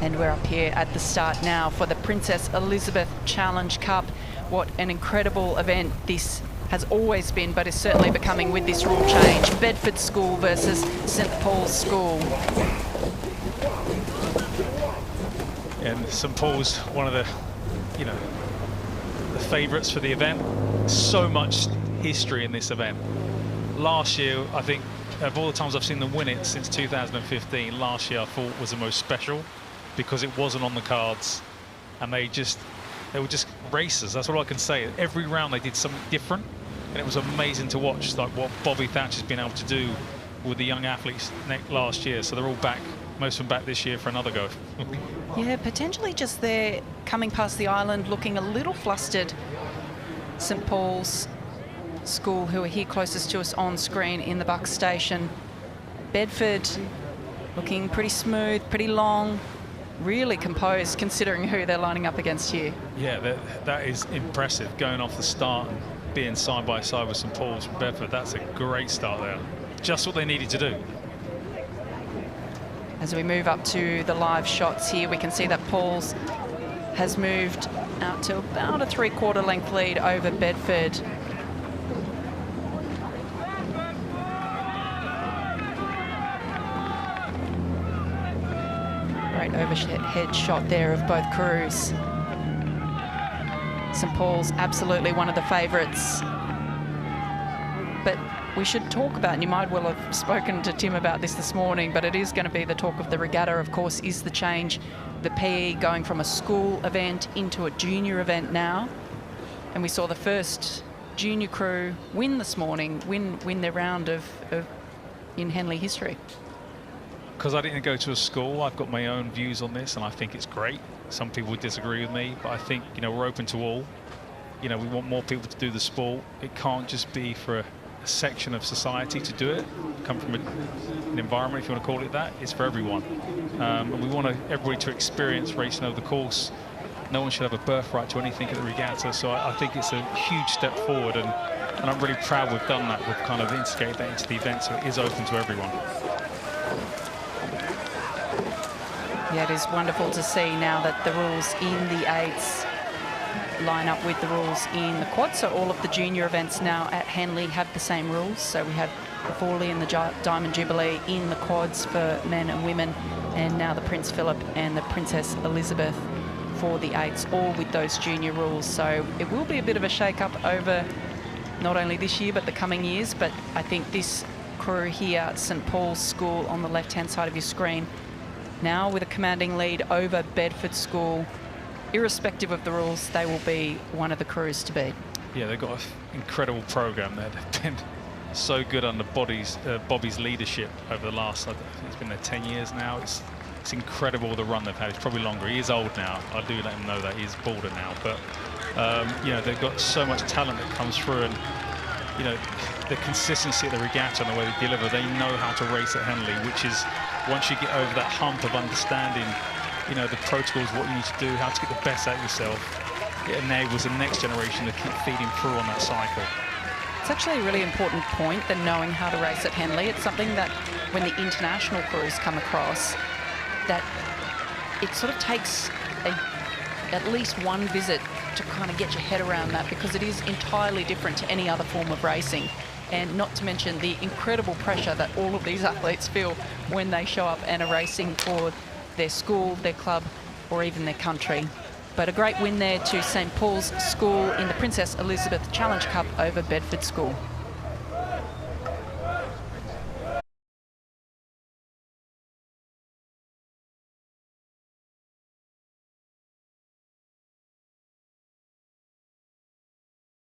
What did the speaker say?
And we're up here at the start now for the Princess Elizabeth Challenge Cup. What an incredible event this has always been, but is certainly becoming with this rule change. Bedford School versus St Paul's School. And St Paul's, one of the, the favourites for the event. So much history in this event. Last year, I think, of all the times I've seen them win it since 2015, last year I thought was the most special because it wasn't on the cards, and they were just racers. That's all I can say. Every round they did something different, and it was amazing to watch, like what Bobby Thatcher's been able to do with the young athletes last year. So they're all back, most of them back this year for another go. Yeah, potentially just there, coming past the island, looking a little flustered. St Paul's School, who are here closest to us on screen in the Buck Station. Bedford looking pretty smooth, pretty long, really composed considering who they're lining up against here. Yeah, that is impressive, going off the start and being side by side with St Paul's from Bedford. That's a great start there. Just what they needed to do. As we move up to the live shots here, we can see that Paul's has moved out to about a 3/4 length lead over Bedford. Great overhead shot there of both crews. St Paul's absolutely one of the favourites. But we should talk about, and you might well have spoken to Tim about this morning, but it is going to be the talk of the regatta, of course, is the change. The PE going from a school event into a junior event now. And we saw the first junior crew win this morning, win their round in Henley history. Because I didn't go to a school, I've got my own views on this, and I think it's great. Some people would disagree with me, but I think, we're open to all. We want more people to do the sport. It can't just be for a section of society to do it. Come from an environment, if you want to call it that. It's for everyone. And we want everybody to experience racing over the course. No one should have a birthright to anything at the regatta, so I think it's a huge step forward, and I'm really proud we've done that. We've kind of integrated that into the event, so it is open to everyone. Yeah, it is wonderful to see now that the rules in the eights line up with the rules in the quad. So all of the junior events now at Henley have the same rules. So we have the Forley and the Diamond Jubilee in the quads for men and women, and now the Prince Philip and the Princess Elizabeth for the eights, all with those junior rules. So it will be a bit of a shake-up over not only this year but the coming years. But I think this crew here, St Paul's School on the left-hand side of your screen, now with a commanding lead over Bedford School. Irrespective of the rules, they will be one of the crews to beat. Yeah, they've got an incredible program there. They've been so good under Bobby's leadership over the last, I think it's been there 10 years now. It's incredible the run they've had. It's probably longer. He is old now. I do let him know that he's bolder now. But they've got so much talent that comes through, and the consistency at the regatta and the way they deliver. They know how to race at Henley, which is, once you get over that hump of understanding, the protocols, what you need to do, how to get the best out of yourself, it enables the next generation to keep feeding through on that cycle. It's actually a really important point, the knowing how to race at Henley. It's something that when the international crews come across, that it sort of takes at least one visit to kind of get your head around that, because it is entirely different to any other form of racing. And not to mention the incredible pressure that all of these athletes feel when they show up and are racing for their school, their club, or even their country. But a great win there to St Paul's School in the Princess Elizabeth Challenge Cup over Bedford School.